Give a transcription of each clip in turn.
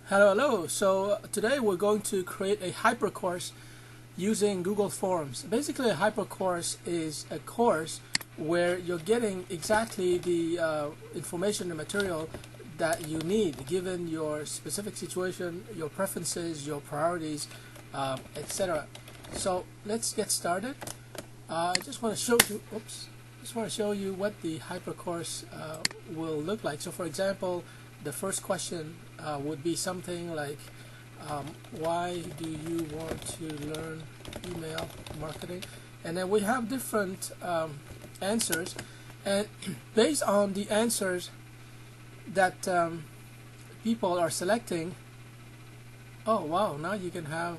Hello. So today we're going to create a hypercourse using Google Forms. Basically, a hypercourse is a course where you're getting exactly the information and material that you need given your specific situation, your preferences, your priorities, etc. So let's get started. I just want to show you. Just want to show you what the hypercourse will look like. So, for example, the first question would be something like, why do you want to learn email marketing? And then we have different answers, and based on the answers that people are selecting, oh wow, now you can have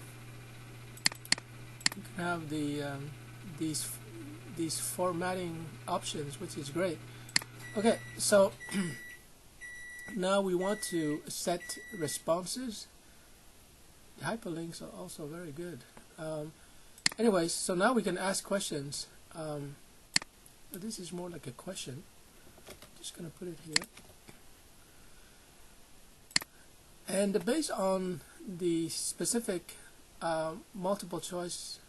the these formatting options, which is great. Okay, so now we want to set responses. The hyperlinks are also very good. Anyways, so now we can ask questions. This is more like a question. Just gonna put it here. And based on the specific multiple choice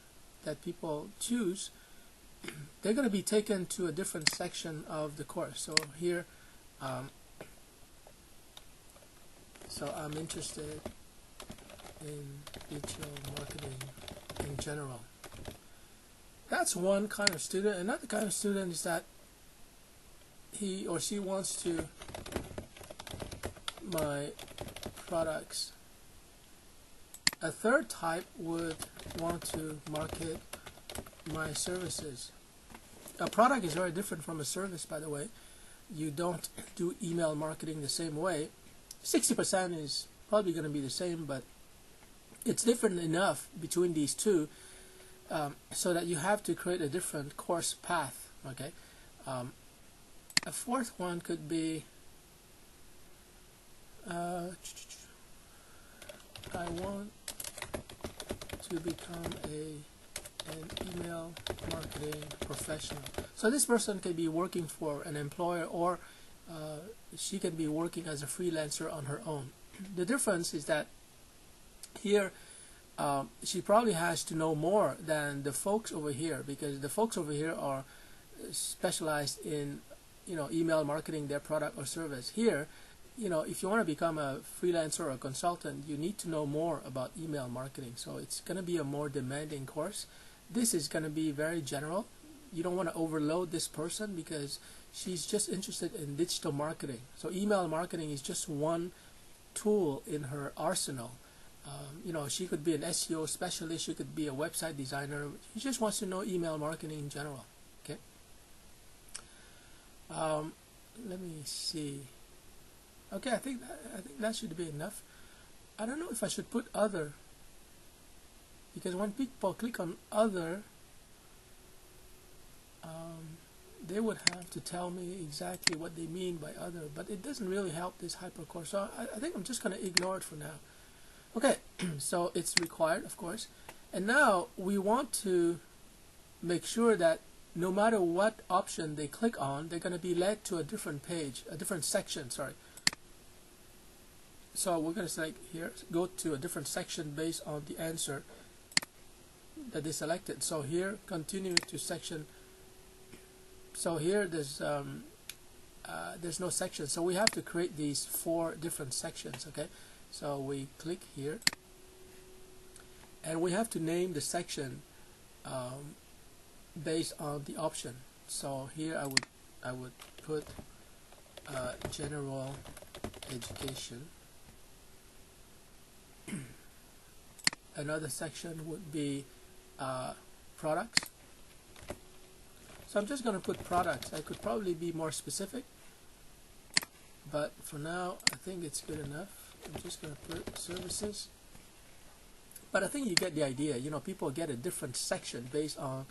that people choose, they're going to be taken to a different section of the course. So here, so I'm interested in digital marketing in general. That's one kind of student. Another kind of student is that he or she wants to my products. A third type would want to market my services. A product is very different from a service, by the way. You don't do email marketing the same way. 60% is probably going to be the same, but it's different enough between these two so that you have to create a different course path. Okay. A fourth one could be I want to become an email marketing professional. So this person can be working for an employer, or she can be working as a freelancer on her own. The difference is that here she probably has to know more than the folks over here, because the folks over here are specialized in email marketing their product or service. Here, if you want to become a freelancer or a consultant, you need to know more about email marketing. So it's going to be a more demanding course. This is going to be very general. You don't want to overload this person because she's just interested in digital marketing. So email marketing is just one tool in her arsenal. She could be an SEO specialist, she could be a website designer. She just wants to know email marketing in general. Okay. Let me see. Okay, I think that should be enough. I don't know if I should put other, because when people click on other, they would have to tell me exactly what they mean by other, but it doesn't really help this hypercourse. So I think I'm just going to ignore it for now. Okay, so it's required, of course. And now we want to make sure that no matter what option they click on, they're going to be led to a different page, a different section, sorry. So we're going to select here, go to a different section based on the answer that they selected. So here, continue to section. So here there's no section. So we have to create these 4 different sections. Okay. So we click here, and we have to name the section based on the option. So here I would put general education. Another section would be products. So I'm just going to put products. I could probably be more specific, but for now I think it's good enough. I'm just going to put services. But I think you get the idea. People get a different section based on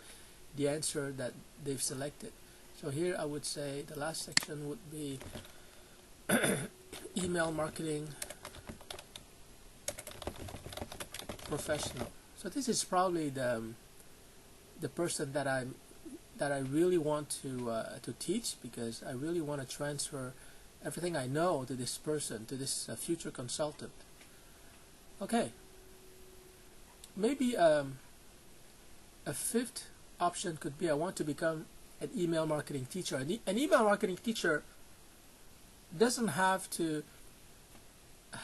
the answer that they've selected. So here I would say the last section would be email marketing professional. So this is probably the person that I really want to teach, because I really want to transfer everything I know to this person, to this future consultant. Okay, maybe a fifth option could be I want to become an email marketing teacher. An email marketing teacher doesn't have to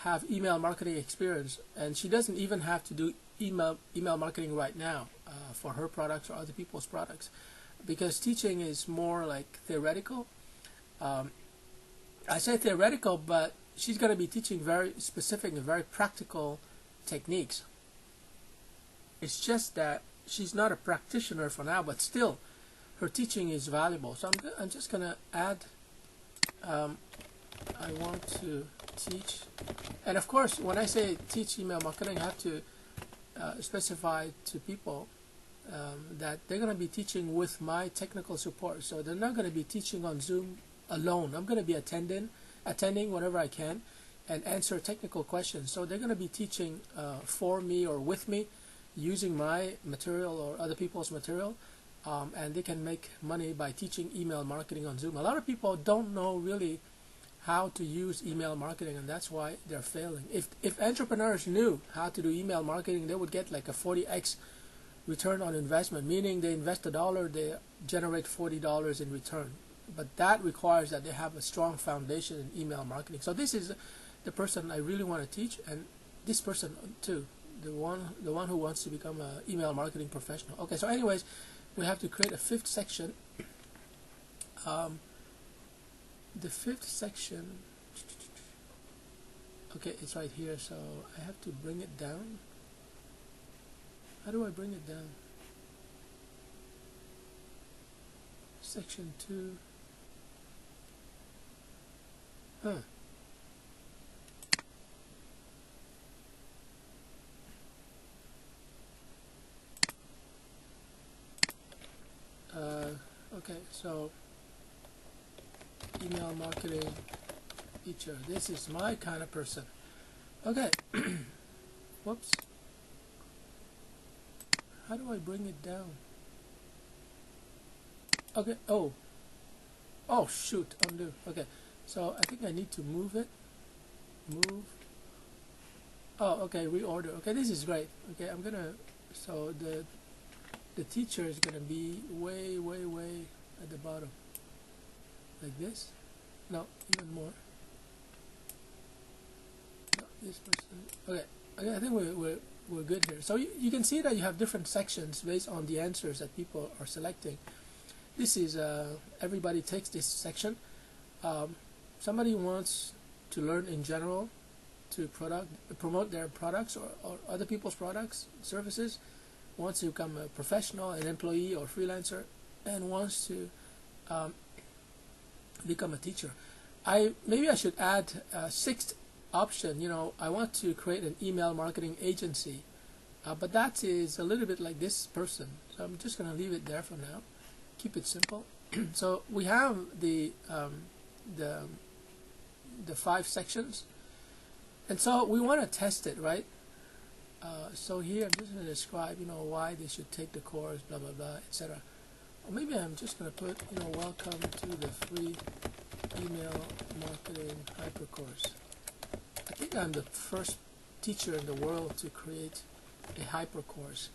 have email marketing experience, and she doesn't even have to do email marketing right now for her products or other people's products, because teaching is more like theoretical. I say theoretical, but she's going to be teaching very specific and very practical techniques. It's just that she's not a practitioner for now, but still her teaching is valuable. So I'm just going to add I want to teach, and of course when I say teach email marketing, I have to specify to people that they're going to be teaching with my technical support. So they're not going to be teaching on Zoom alone. I'm going to be attending whenever I can and answer technical questions. So they're going to be teaching for me or with me, using my material or other people's material, and they can make money by teaching email marketing on Zoom. A lot of people don't know really how to use email marketing, and that's why they're failing. If entrepreneurs knew how to do email marketing, they would get like a 40x return on investment, meaning they invest $1, they generate $40 in return. But that requires that they have a strong foundation in email marketing. So this is the person I really want to teach, and this person too, the one who wants to become an email marketing professional. Okay, so anyways, we have to create a fifth section. The fifth section, okay, it's right here, so I have to bring it down. How do I bring it down? Section 2. Okay, so email marketing teacher. This is my kind of person. Okay. Whoops. How do I bring it down? Okay. Oh, shoot. Undo. Okay. So I think I need to move it. Move. Oh, okay. Reorder. Okay, this is great. Okay, I'm gonna. So the teacher is gonna be way at the bottom, like this. No, even more. No, this person. Okay. I think we're good here. So you can see that you have different sections based on the answers that people are selecting. This is everybody takes this section. Somebody wants to learn in general to promote their products or other people's products, services, wants to become a professional, an employee or freelancer, and wants to become a teacher. Maybe I should add a sixth option. You know, I want to create an email marketing agency, but that is a little bit like this person. So I'm just going to leave it there for now. Keep it simple. So we have the 5 sections, and so we want to test it, right? So here I'm just going to describe, you know, why they should take the course, blah blah blah, etc. Or maybe I'm just going to put, you know, welcome to the free email marketing hypercourse. I think I'm the first teacher in the world to create a hypercourse,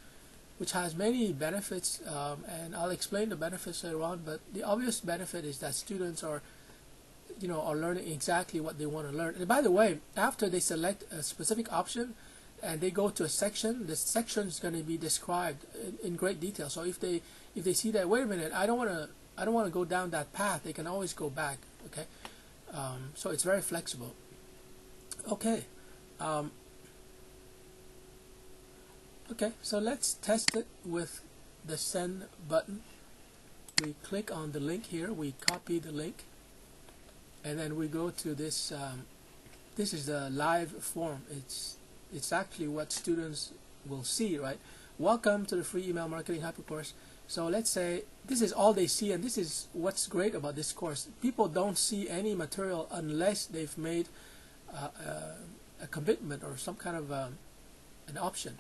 which has many benefits, and I'll explain the benefits later on. But the obvious benefit is that students are learning exactly what they want to learn. And by the way, after they select a specific option and they go to a section, the section is going to be described in great detail. So if they see that, wait a minute, I don't want to go down that path, they can always go back. Okay, so it's very flexible. Okay. Okay, so let's test it with the send button. We click on the link here, we copy the link, and then we go to this. This is the live form. It's actually what students will see, right? Welcome to the free email marketing hypercourse. So let's say this is all they see, and this is what's great about this course. People don't see any material unless they've made a commitment or some kind of an option.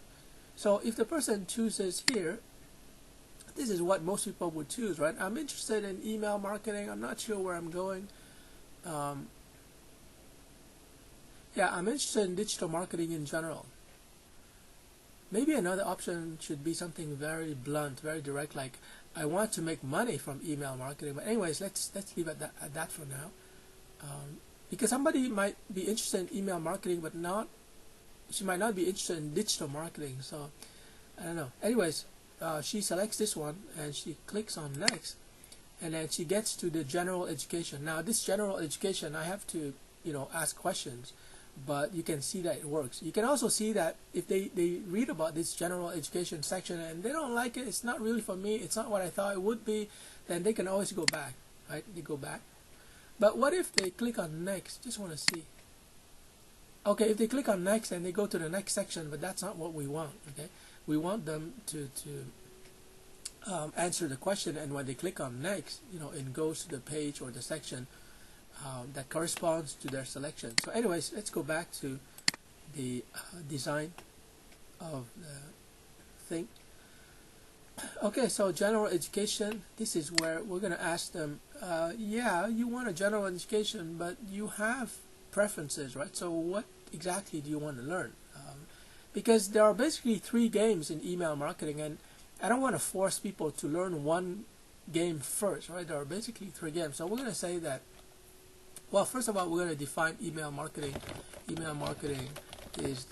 So if the person chooses here, this is what most people would choose, right? I'm interested in email marketing. I'm not sure where I'm going. Yeah, I'm interested in digital marketing in general. maybe another option should be something very blunt, very direct, like I want to make money from email marketing. But anyways, let's leave it at that for now, because somebody might be interested in email marketing, but she might not be interested in digital marketing. So I don't know. Anyways, she selects this one and she clicks on next, and then she gets to the general education. Now this general education, I have to ask questions, but you can see that it works. You can also see that if they read about this general education section and they don't like it, it's not really for me, it's not what I thought it would be, then they can always go back, right? They go back. But what if they click on next? Just want to see. Okay, if they click on next and they go to the next section, but that's not what we want. Okay, we want them to answer the question, and when they click on next, it goes to the page or the section that corresponds to their selection. So anyways, let's go back to the design of the thing. Okay, so general education, this is where we're going to ask them, yeah, you want a general education, but you have preferences, right? So what exactly do you want to learn? Because there are basically 3 games in email marketing, and I don't want to force people to learn one game first, right? There are basically 3 games. So we're going to say that, well, first of all, we're going to define email marketing. Email marketing is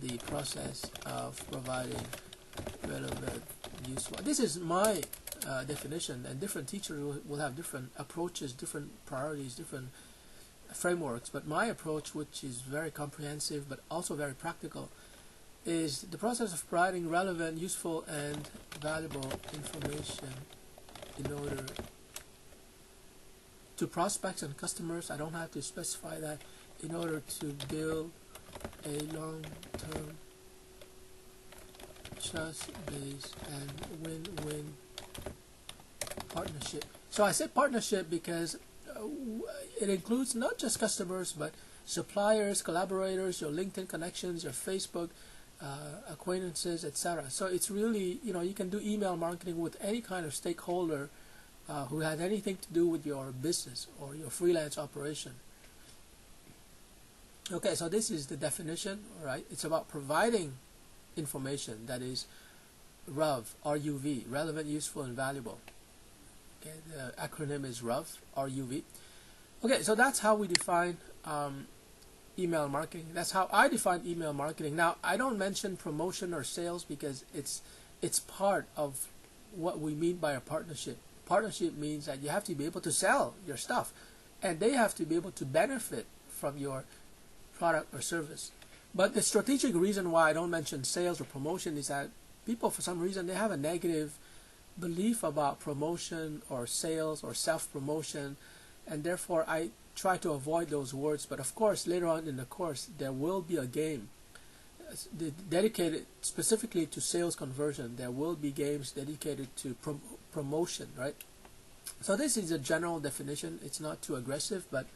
the process of providing relevant, useful. This is my definition, and different teachers will have different approaches, different priorities, different frameworks. But my approach, which is very comprehensive but also very practical, is the process of providing relevant, useful, and valuable information in order to prospects and customers. I don't have to specify that. In order to build a long-term, trust-based, and win-win partnership. So I said partnership because it includes not just customers, but suppliers, collaborators, your LinkedIn connections, your Facebook acquaintances, etc. So it's really, you can do email marketing with any kind of stakeholder who has anything to do with your business or your freelance operation. Okay, so this is the definition, right? It's about providing information that is RUV, R-U-V, relevant, useful, and valuable. Okay, the acronym is RUV, R-U-V. Okay, so that's how we define email marketing. That's how I define email marketing. Now, I don't mention promotion or sales because it's part of what we mean by a partnership. Partnership means that you have to be able to sell your stuff, and they have to be able to benefit from your product or service. But the strategic reason why I don't mention sales or promotion is that people, for some reason, they have a negative belief about promotion or sales or self-promotion, and therefore I try to avoid those words. But of course, later on in the course, there will be a game dedicated specifically to sales conversion. There will be games dedicated to promotion, right? So this is a general definition. It's not too aggressive, but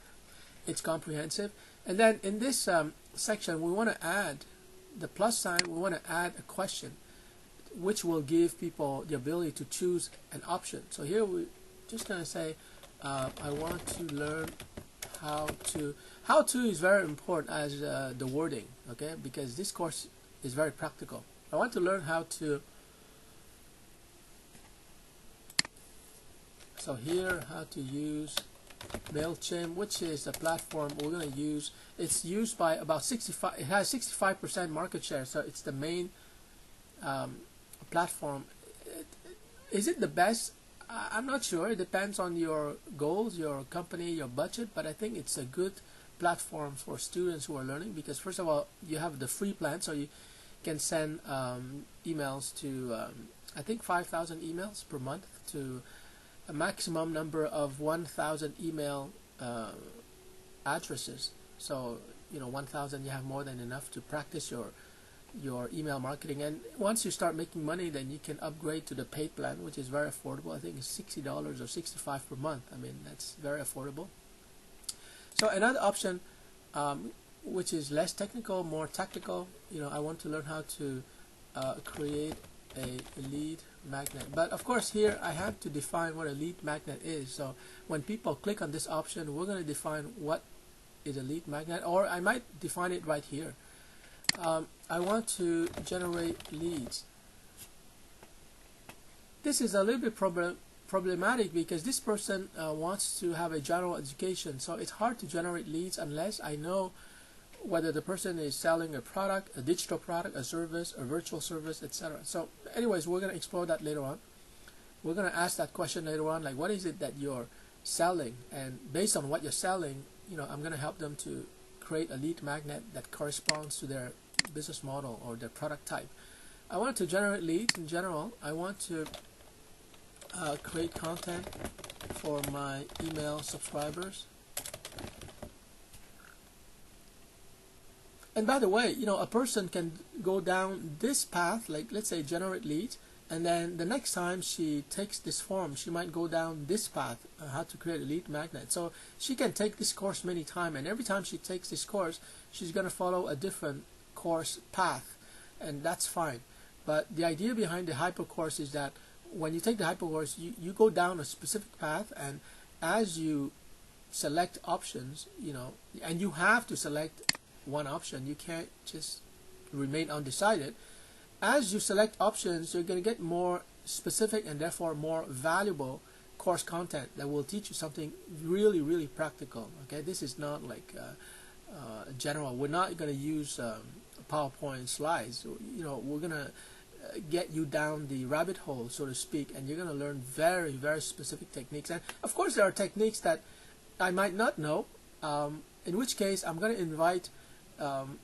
it's comprehensive. And then in this section, we want to add the plus sign. We want to add a question, which will give people the ability to choose an option. So here we're just going to say, I want to learn how to. How to is very important as the wording, okay? Because this course is very practical. I want to learn how to. So here, how to use MailChimp, which is the platform we're going to use. It's used by about 65. It has 65% market share, so it's the main platform. Is it the best? I'm not sure. It depends on your goals, your company, your budget. But I think it's a good platform for students who are learning, because first of all, you have the free plan, so you can send emails to I think 5,000 emails per month to a maximum number of 1,000 email addresses. So 1,000, you have more than enough to practice your email marketing. And once you start making money, then you can upgrade to the paid plan, which is very affordable. I think it's $60 or $65 per month. I mean, that's very affordable. So another option, which is less technical, more tactical, I want to learn how to create a lead magnet. But of course, here I have to define what a lead magnet is. So when people click on this option, we're going to define what is a lead magnet, or I might define it right here. I want to generate leads. This is a little bit problematic because this person wants to have a general education, so it's hard to generate leads unless I know whether the person is selling a product, a digital product, a service, a virtual service, etc. So anyways, we're going to explore that later on. We're going to ask that question later on, like what is it that you're selling, and based on what you're selling, I'm going to help them to create a lead magnet that corresponds to their business model or their product type. I want to generate leads in general. I want to create content for my email subscribers. And by the way, a person can go down this path, like let's say generate leads, and then the next time she takes this form, she might go down this path, how to create a lead magnet. So she can take this course many times, and every time she takes this course, she's going to follow a different course path, and that's fine. But the idea behind the hypercourse is that when you take the hypercourse, you go down a specific path, and as you select options, and you have to select one option, you can't just remain undecided. As you select options, you're going to get more specific and therefore more valuable course content that will teach you something really, really practical. Okay, this is not like general. We're not going to use PowerPoint slides. We're going to get you down the rabbit hole, so to speak, and you're going to learn very, very specific techniques. And of course, there are techniques that I might not know, in which case I'm going to invite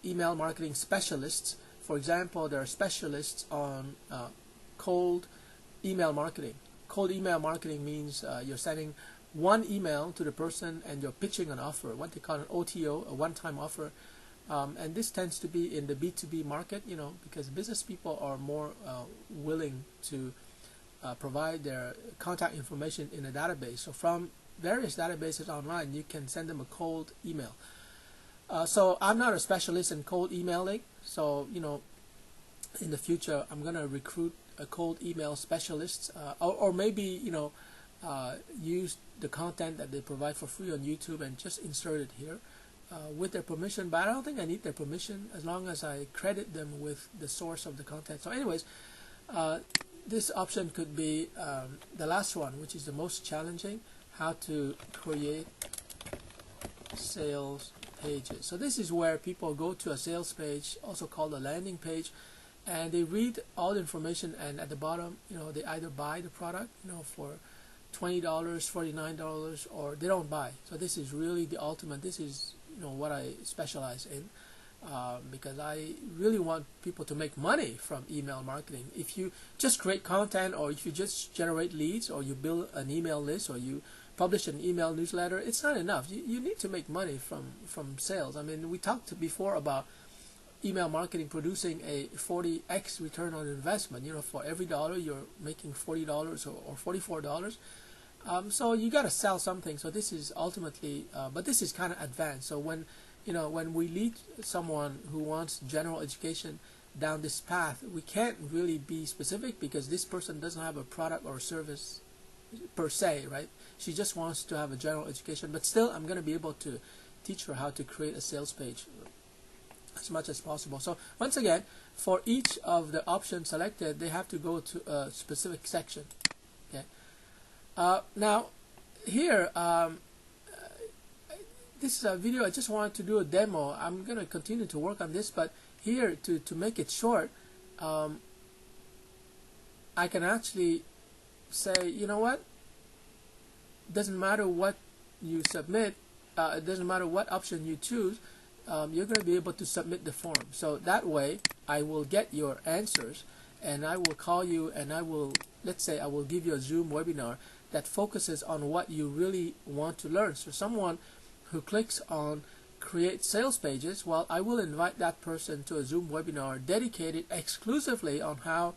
email marketing specialists. For example, there are specialists on cold email marketing. Cold email marketing means you're sending one email to the person and you're pitching an offer, what they call an OTO, a one-time offer. And this tends to be in the B2B market, because business people are more willing to provide their contact information in a database. So from various databases online, you can send them a cold email. So I'm not a specialist in cold emailing, so in the future I'm going to recruit a cold email specialist, or maybe use the content that they provide for free on YouTube and just insert it here with their permission. But I don't think I need their permission as long as I credit them with the source of the content. So anyways, this option could be the last one, which is the most challenging: how to create sales pages. So this is where people go to a sales page, also called a landing page, and they read all the information, and at the bottom, they either buy the product, for $20, $49, or they don't buy. So this is really the ultimate. This is what I specialize in, because I really want people to make money from email marketing. If you just create content, or if you just generate leads, or you build an email list, or you publish an email newsletter, it's not enough. You need to make money from sales. I mean, we talked before about email marketing producing a 40x return on investment. For every dollar you're making $40 or $44. So you got to sell something. So this is ultimately, but this is kind of advanced. So when we lead someone who wants general education down this path, we can't really be specific because this person doesn't have a product or service per se, right? She just wants to have a general education, but still I'm going to be able to teach her how to create a sales page as much as possible. So once again, for each of the options selected, they have to go to a specific section. Okay. Now here, this is a video. I just wanted to do a demo. I'm going to continue to work on this, but here to make it short, I can actually say, you know what? Doesn't matter what you submit. It doesn't matter what option you choose. You're going to be able to submit the form. So that way, I will get your answers, and I will call you, and let's say I will give you a Zoom webinar that focuses on what you really want to learn. So someone who clicks on create sales pages, well, I will invite that person to a Zoom webinar dedicated exclusively on how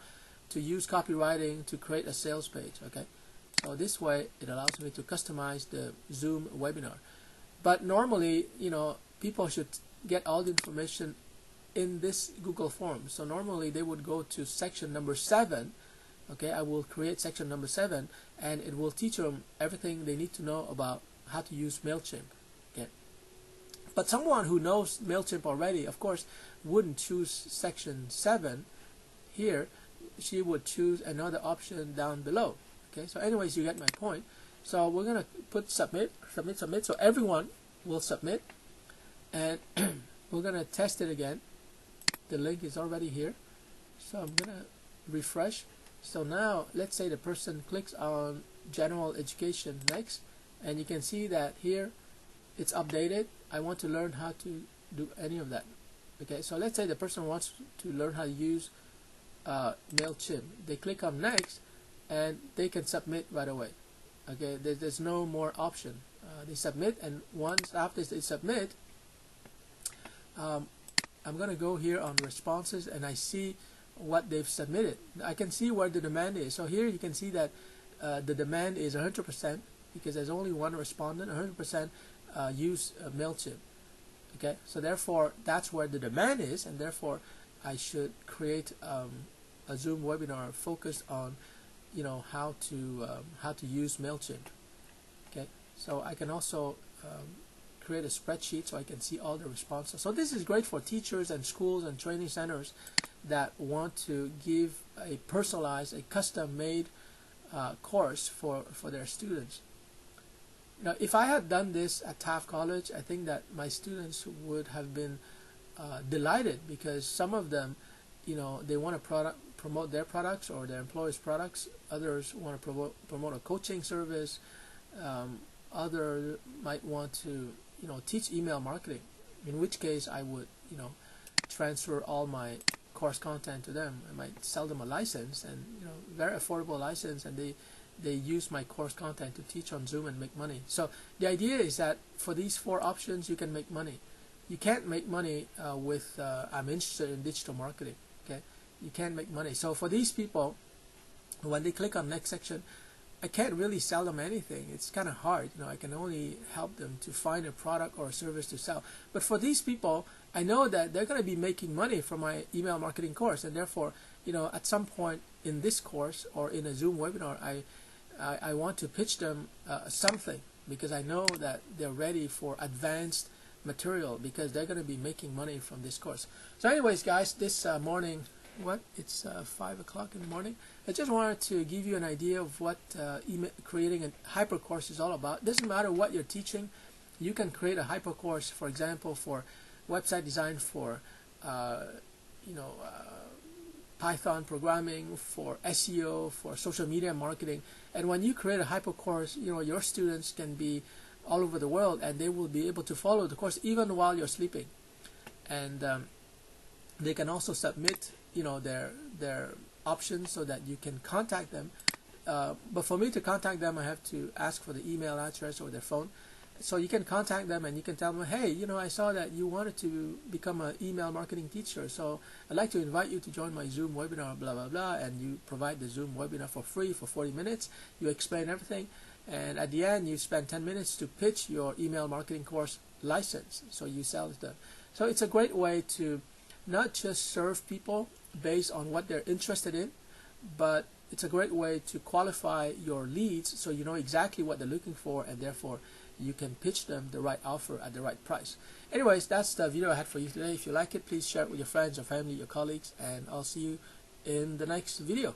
to use copywriting to create a sales page. Okay, so this way it allows me to customize the Zoom webinar. But normally, people should get all the information in this Google form. So normally they would go to section number 7. Okay, I will create section number 7, and it will teach them everything they need to know about how to use MailChimp. Okay, but someone who knows MailChimp already, of course, wouldn't choose section 7 here, she would choose another option down below. Okay, so anyways, you get my point. So we're gonna put submit, so everyone will submit, and we're gonna test it again. The link is already here, so I'm gonna refresh. So now let's say the person clicks on general education next, and you can see that here it's updated. I want to learn how to do any of that. Okay, so let's say the person wants to learn how to use MailChimp. They click on next and they can submit right away. Okay, there's no more option. They submit, and once after they submit, I'm gonna go here on responses, and I see what they've submitted. I can see where the demand is. So here you can see that the demand is 100% because there's only one respondent. 100% use MailChimp. Okay, so therefore that's where the demand is, and therefore I should create a Zoom webinar focused on, you know, how to use MailChimp. Okay, so I can also create a spreadsheet so I can see all the responses. So this is great for teachers and schools and training centers that want to give a personalized, a custom-made course for their students. Now, if I had done this at Taft College, I think that my students would have been delighted, because some of them, you know, they want to promote their products or their employers' products. Others want to promote a coaching service. Others might want to, you know, teach email marketing. In which case, I would, you know, transfer all my course content to them. I might sell them a license, and, you know, very affordable license, and they use my course content to teach on Zoom and make money. So the idea is that for these 4 options, you can make money. You can't make money with I'm interested in digital marketing. Okay, you can't make money. So for these people, when they click on next section, I can't really sell them anything. It's kind of hard. You know, I can only help them to find a product or a service to sell. But for these people, I know that they're going to be making money from my email marketing course, and therefore, you know, at some point in this course or in a Zoom webinar, I want to pitch them something, because I know that they're ready for advanced material, because they're going to be making money from this course. So anyways, guys, this morning, it's 5 o'clock in the morning. I just wanted to give you an idea of what creating a hypercourse is all about. It doesn't matter what you're teaching. You can create a hypercourse, for example, for website design, for Python programming, for SEO, for social media marketing. And when you create a hypercourse, you know, your students can be all over the world, and they will be able to follow the course even while you're sleeping. And they can also submit, you know, their options so that you can contact them. But for me to contact them, I have to ask for the email address or their phone. So you can contact them and you can tell them, hey, you know, I saw that you wanted to become an email marketing teacher, so I'd like to invite you to join my Zoom webinar, blah, blah, blah. And you provide the Zoom webinar for free for 40 minutes. You explain everything. And at the end, you spend 10 minutes to pitch your email marketing course license. So you sell it to them. So it's a great way to not just serve people based on what they're interested in, but it's a great way to qualify your leads so you know exactly what they're looking for, and therefore you can pitch them the right offer at the right price. Anyways, that's the video I had for you today. If you like it, please share it with your friends, your family, your colleagues, and I'll see you in the next video.